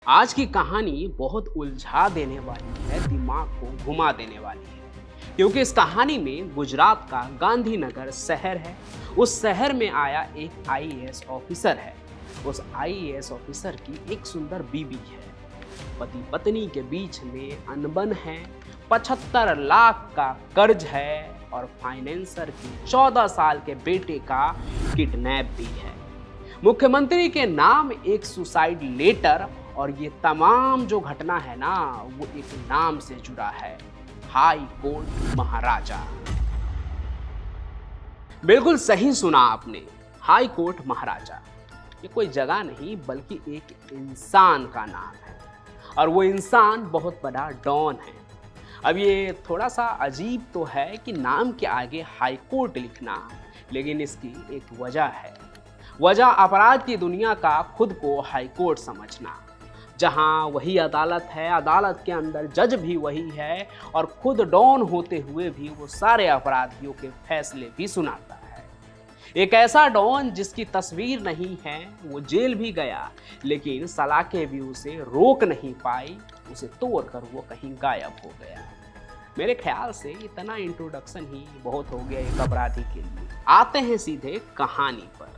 आज की कहानी बहुत उलझा देने वाली है, दिमाग को घुमा देने वाली है। क्योंकि इस कहानी में गुजरात का गांधीनगर शहर है। उस शहर में आया एक आईएएस ऑफिसर है। उस आईएएस ऑफिसर की एक सुंदर बीबी है। पति पत्नी के बीच में अनबन है। 75 लाख का कर्ज है और फाइनेंसर की 14 साल के बेटे का किडनैप भी है। मुख्यमंत्री के नाम एक सुसाइड लेटर और ये तमाम जो घटना है ना, वो एक नाम से जुड़ा है, हाई कोर्ट महाराजा। बिल्कुल सही सुना आपने, हाई कोर्ट महाराजा। ये कोई जगह नहीं बल्कि एक इंसान का नाम है और वो इंसान बहुत बड़ा डॉन है। अब ये थोड़ा सा अजीब तो है कि नाम के आगे हाई कोर्ट लिखना, लेकिन इसकी एक वजह है। वजह अपराध की दुनिया का खुद को हाई कोर्ट समझना, जहां वही अदालत है, अदालत के अंदर जज भी वही है और खुद डॉन होते हुए भी वो सारे अपराधियों के फैसले भी सुनाता है। एक ऐसा डॉन जिसकी तस्वीर नहीं है, वो जेल भी गया लेकिन सलाखें भी उसे रोक नहीं पाई, उसे तोड़कर वो कहीं गायब हो गया। मेरे ख्याल से इतना इंट्रोडक्शन ही बहुत हो गया एक अपराधी के लिए। आते हैं सीधे कहानी पर।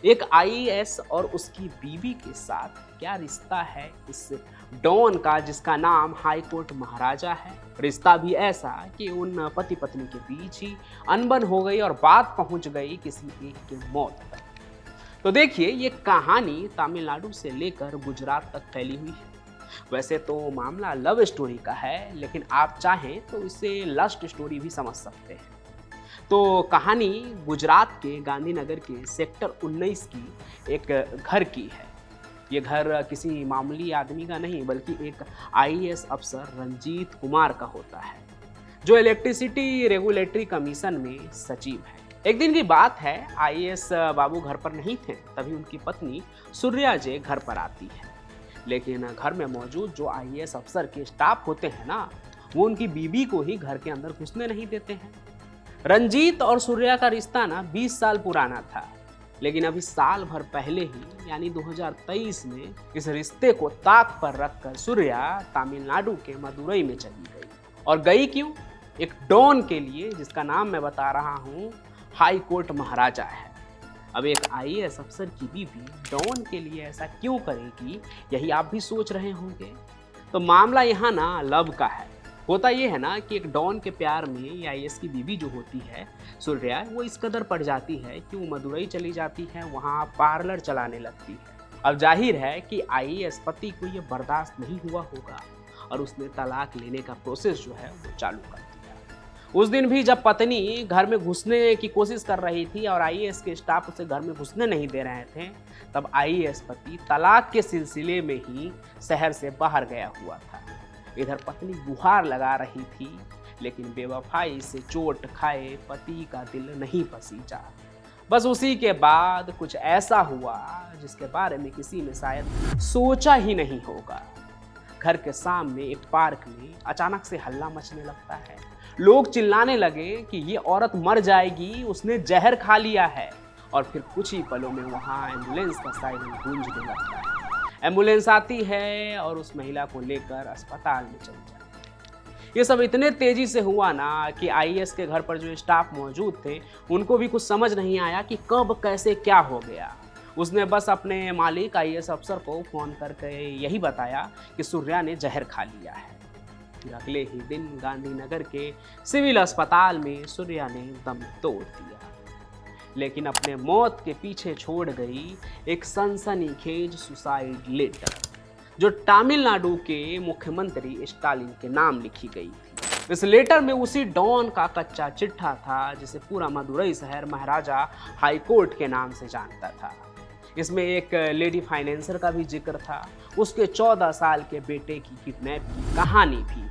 एक आईएएस और उसकी बीवी के साथ क्या रिश्ता है इस डॉन का जिसका नाम हाई कोर्ट महाराजा है। रिश्ता भी ऐसा कि उन पति पत्नी के बीच ही अनबन हो गई और बात पहुंच गई किसी एक की मौत तक। तो देखिए, ये कहानी तमिलनाडु से लेकर गुजरात तक फैली हुई है। वैसे तो मामला लव स्टोरी का है, लेकिन आप चाहें तो इसे लस्ट स्टोरी भी समझ सकते हैं। तो कहानी गुजरात के गांधीनगर के सेक्टर 19 की एक घर की है। ये घर किसी मामूली आदमी का नहीं बल्कि एक आईएएस अफसर रंजीत कुमार का होता है, जो इलेक्ट्रिसिटी रेगुलेटरी कमीशन में सचिव है। एक दिन की बात है, आईएएस बाबू घर पर नहीं थे, तभी उनकी पत्नी सूर्या जे घर पर आती है। लेकिन घर में मौजूद जो आईएएस अफसर के स्टाफ होते हैं ना, वो उनकी बीबी को ही घर के अंदर घुसने नहीं देते हैं। रंजीत और सूर्या का रिश्ता ना 20 साल पुराना था, लेकिन अभी साल भर पहले ही यानी 2023 में इस रिश्ते को ताक पर रखकर सूर्या तमिलनाडु के मदुरई में चली गई। और गई क्यों? एक डॉन के लिए जिसका नाम मैं बता रहा हूँ, हाई कोर्ट महाराजा है। अब एक आईएएस अफसर की बीवी डॉन के लिए ऐसा क्यों करेगी, यही आप भी सोच रहे होंगे। तो मामला यहाँ ना लव का है। होता ये है ना कि एक डॉन के प्यार में आईएएस की बीवी जो होती है सूर्या, वो इस कदर पड़ जाती है कि वो मदुरई चली जाती है, वहाँ पार्लर चलाने लगती है। अब जाहिर है कि आईएएस पति को ये बर्दाश्त नहीं हुआ होगा और उसने तलाक लेने का प्रोसेस जो है वो चालू कर दिया। उस दिन भी जब पत्नी घर में घुसने की कोशिश कर रही थी और आईएएस के स्टाफ उसे घर में घुसने नहीं दे रहे थे, तब आईएएस पति तलाक के सिलसिले में ही शहर से बाहर गया हुआ था। इधर पत्नी गुहार लगा रही थी, लेकिन बेवफाई से चोट खाए पति का दिल नहीं पसीजा। बस उसी के बाद कुछ ऐसा हुआ जिसके बारे में किसी ने शायद सोचा ही नहीं होगा। घर के सामने एक पार्क में अचानक से हल्ला मचने लगता है। लोग चिल्लाने लगे कि ये औरत मर जाएगी, उसने जहर खा लिया है। और फिर कुछ ही पलों में वहाँ एम्बुलेंस का सायरन गूंजने लगता है। एम्बुलेंस आती है और उस महिला को लेकर अस्पताल में चली जाती है। ये सब इतने तेजी से हुआ ना कि आईएएस के घर पर जो स्टाफ मौजूद थे उनको भी कुछ समझ नहीं आया कि कब कैसे क्या हो गया। उसने बस अपने मालिक आईएएस अफसर को फोन करके यही बताया कि सूर्या ने जहर खा लिया है। फिर अगले ही दिन गांधीनगर के सिविल अस्पताल में सूर्या ने दम तोड़ दिया, लेकिन अपने मौत के पीछे छोड़ गई एक सनसनीखेज सुसाइड लेटर, जो तमिलनाडु के मुख्यमंत्री स्टालिन के नाम लिखी गई थी। इस लेटर में उसी डॉन का कच्चा चिट्ठा था जिसे पूरा मदुरई शहर महाराजा हाई कोर्ट के नाम से जानता था। इसमें एक लेडी फाइनेंसर का भी जिक्र था, उसके 14 साल के बेटे की किडनैप की कहानी भी थी।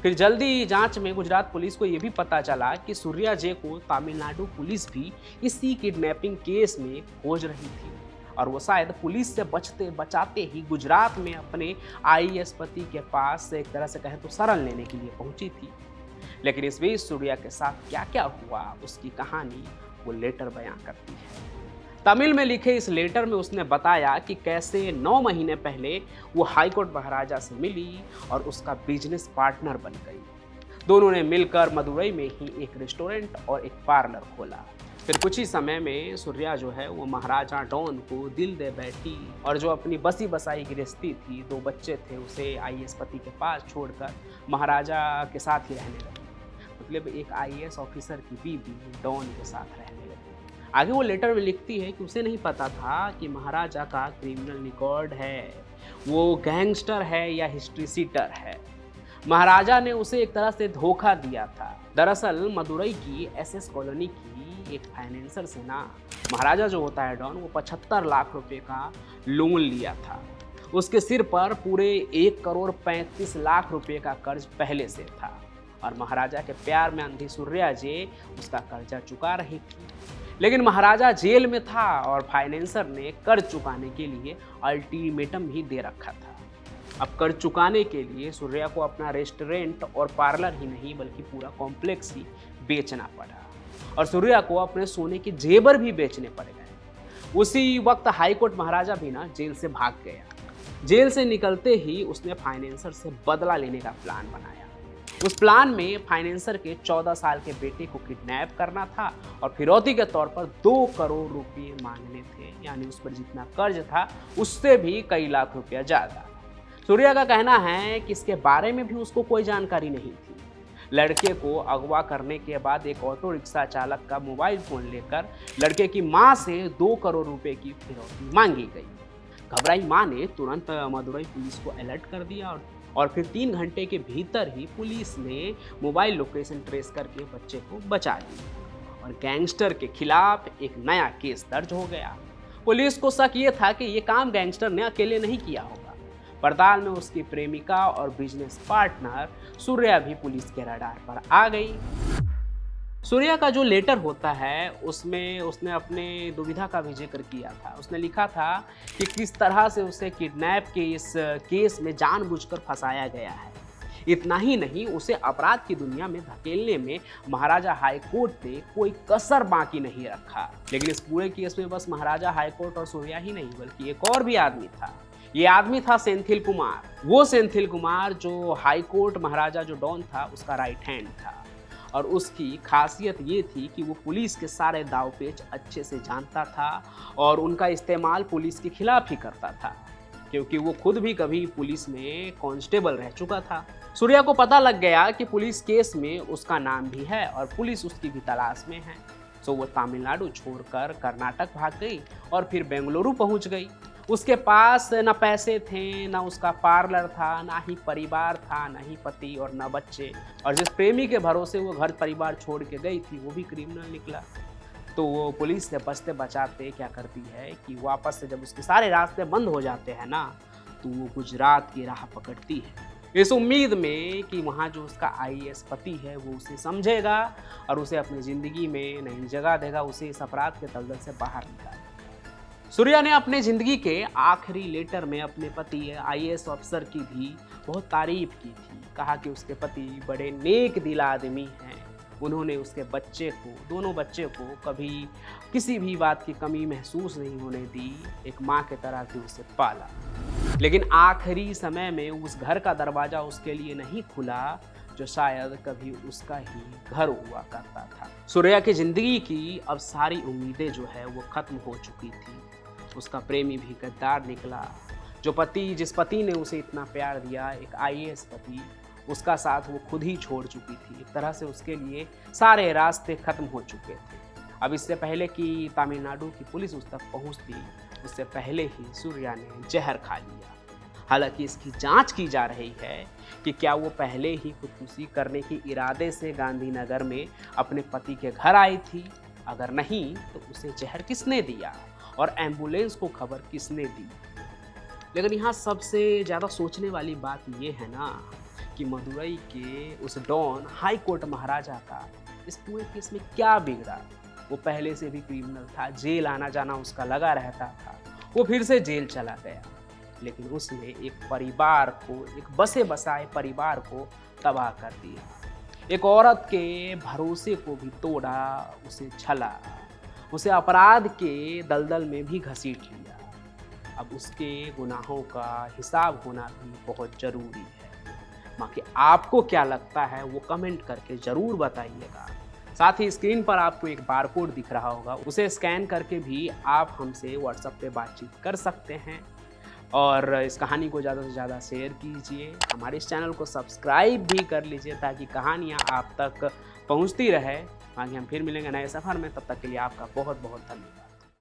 फिर जल्दी जांच में गुजरात पुलिस को यह भी पता चला कि सूर्या जे को तमिलनाडु पुलिस भी इसी किडनैपिंग केस में खोज रही थी और वो शायद पुलिस से बचते बचाते ही गुजरात में अपने आईएएस पति के पास एक तरह से कहें तो शरण लेने के लिए पहुंची थी। लेकिन इस बीच सूर्या के साथ क्या क्या हुआ उसकी कहानी वो लेटर बयां करती है। तमिल में लिखे इस लेटर में उसने बताया कि कैसे 9 महीने पहले वो हाईकोर्ट महाराजा से मिली और उसका बिजनेस पार्टनर बन गई। दोनों ने मिलकर मदुरई में ही एक रेस्टोरेंट और एक पार्लर खोला। फिर कुछ ही समय में सूर्या जो है वो महाराजा डॉन को दिल दे बैठी और जो अपनी बसी बसाई गृहस्थी थी, 2 बच्चे थे, उसे आईएएस पति के पास छोड़कर महाराजा के साथ ही रहने लगी। मतलब एक आईएएस ऑफिसर की बीवी डॉन के साथ रहने लगी। आगे वो लेटर में लिखती है कि उसे नहीं पता था कि महाराजा का क्रिमिनल रिकॉर्ड है, वो गैंगस्टर है या हिस्ट्री सीटर है। महाराजा ने उसे एक तरह से धोखा दिया था। दरअसल मदुरई की एसएस कॉलोनी की एक फाइनेंसर से ना महाराजा जो होता है डॉन, वो 75 लाख रुपए का लोन लिया था। उसके सिर पर पूरे 1 करोड़ 35 लाख रुपए का कर्ज पहले से था और महाराजा के प्यार में अंधी सूर्या जी उसका कर्जा चुका रही थी। लेकिन महाराजा जेल में था और फाइनेंसर ने कर्ज चुकाने के लिए अल्टीमेटम ही दे रखा था। अब कर्ज चुकाने के लिए सूर्या को अपना रेस्टोरेंट और पार्लर ही नहीं बल्कि पूरा कॉम्प्लेक्स ही बेचना पड़ा और सूर्या को अपने सोने के जेवर भी बेचने पड़ गए। उसी वक्त हाईकोर्ट महाराजा भी ना जेल से भाग गया। जेल से निकलते ही उसने फाइनेंसर से बदला लेने का प्लान बनाया। उस प्लान में फाइनेंसर के 14 साल के बेटे को किडनैप करना था और फिरौती के तौर पर 2 करोड़ रुपए मांगने थे, यानी उस पर जितना कर्ज था उससे भी कई लाख रुपया ज्यादा। सूर्या का कहना है कि इसके बारे में भी उसको कोई जानकारी नहीं थी। लड़के को अगवा करने के बाद एक ऑटो रिक्शा चालक का मोबाइल फोन लेकर लड़के की मां से 2 करोड़ रुपए की फिरौती मांगी गई। घबराई मां ने तुरंत मदुरई पुलिस को अलर्ट कर दिया और फिर 3 घंटे के भीतर ही पुलिस ने मोबाइल लोकेशन ट्रेस करके बच्चे को बचा लिया और गैंगस्टर के खिलाफ एक नया केस दर्ज हो गया। पुलिस को शक ये था कि ये काम गैंगस्टर ने अकेले नहीं किया होगा। पड़ताल में उसकी प्रेमिका और बिजनेस पार्टनर सूर्या भी पुलिस के रडार पर आ गई। सूर्या का जो लेटर होता है उसमें उसने अपने दुविधा का भी जिक्र किया था। उसने लिखा था कि किस तरह से उसे किडनैप के इस केस में जानबूझकर फंसाया गया है। इतना ही नहीं, उसे अपराध की दुनिया में धकेलने में महाराजा हाईकोर्ट ने कोई कसर बाकी नहीं रखा। लेकिन इस पूरे केस में बस महाराजा हाईकोर्ट और सूर्या ही नहीं बल्कि एक और भी आदमी था। ये आदमी था सेंथिल कुमार। वो सेंथिल कुमार जो हाईकोर्ट महाराजा जो डॉन था उसका राइट हैंड था और उसकी खासियत ये थी कि वो पुलिस के सारे दाव पेच अच्छे से जानता था और उनका इस्तेमाल पुलिस के खिलाफ ही करता था, क्योंकि वो खुद भी कभी पुलिस में कांस्टेबल रह चुका था। सूर्या को पता लग गया कि पुलिस केस में उसका नाम भी है और पुलिस उसकी भी तलाश में है। तो वो तमिलनाडु छोड़कर कर्नाटक भाग गई और फिर बेंगलुरु पहुंच गई। उसके पास न पैसे थे, न उसका पार्लर था, ना ही परिवार था, न ही पति और न बच्चे। और जिस प्रेमी के भरोसे वो घर परिवार छोड़ के गई थी वो भी क्रिमिनल निकला। तो वो पुलिस से बचते बचाते क्या करती है कि वापस से जब उसके सारे रास्ते बंद हो जाते हैं ना, तो वो गुजरात की राह पकड़ती है, इस उम्मीद में कि वहाँ जो उसका आईएएस पति है वो उसे समझेगा और उसे अपनी ज़िंदगी में नई जगह देगा, उसे इस अपराध के दलदल से बाहर निकालेगा। सूर्या ने अपने ज़िंदगी के आखिरी लेटर में अपने पति आईएएस अफसर की भी बहुत तारीफ की थी। कहा कि उसके पति बड़े नेक दिल आदमी हैं। उन्होंने उसके बच्चे को, दोनों बच्चे को कभी किसी भी बात की कमी महसूस नहीं होने दी। एक माँ के तरह भी उसे पाला। लेकिन आखिरी समय में उस घर का दरवाज़ा उसके लिए नहीं खुला जो शायद कभी उसका ही घर हुआ करता था। सूर्या की ज़िंदगी की अब सारी उम्मीदें जो है वो ख़त्म हो चुकी थी। उसका प्रेमी भी गद्दार निकला। जिस पति ने उसे इतना प्यार दिया, एक आईएएस पति, उसका साथ वो खुद ही छोड़ चुकी थी। एक तरह से उसके लिए सारे रास्ते खत्म हो चुके थे। अब इससे पहले कि तमिलनाडु की पुलिस उस तक पहुंचती, उससे पहले ही सूर्या ने जहर खा लिया। हालांकि इसकी जांच की जा रही है कि क्या वो पहले ही खुदकुशी करने के इरादे से गांधीनगर में अपने पति के घर आई थी। अगर नहीं तो उसे जहर किसने दिया और एम्बुलेंस को खबर किसने दी। लेकिन यहाँ सबसे ज़्यादा सोचने वाली बात ये है ना कि मदुरई के उस डॉन हाई कोर्ट महाराजा का इस पूरे केस में क्या बिगड़ा। वो पहले से भी क्रिमिनल था, जेल आना जाना उसका लगा रहता था। वो फिर से जेल चला गया, लेकिन उसने एक परिवार को, एक बसे बसाए परिवार को तबाह कर दिया। एक औरत के भरोसे को भी तोड़ा, उसे छला उसे अपराध के दलदल में भी घसीट लिया। अब उसके गुनाहों का हिसाब होना भी बहुत ज़रूरी है। बाकी आपको क्या लगता है वो कमेंट करके ज़रूर बताइएगा। साथ ही स्क्रीन पर आपको एक बारकोड दिख रहा होगा, उसे स्कैन करके भी आप हमसे व्हाट्सएप पे बातचीत कर सकते हैं। और इस कहानी को ज़्यादा से ज़्यादा शेयर कीजिए, हमारे इस चैनल को सब्सक्राइब भी कर लीजिए ताकि कहानियाँ आप तक पहुँचती रहे। आगे हम फिर मिलेंगे नए सफ़र में, तब तक के लिए आपका बहुत बहुत धन्यवाद।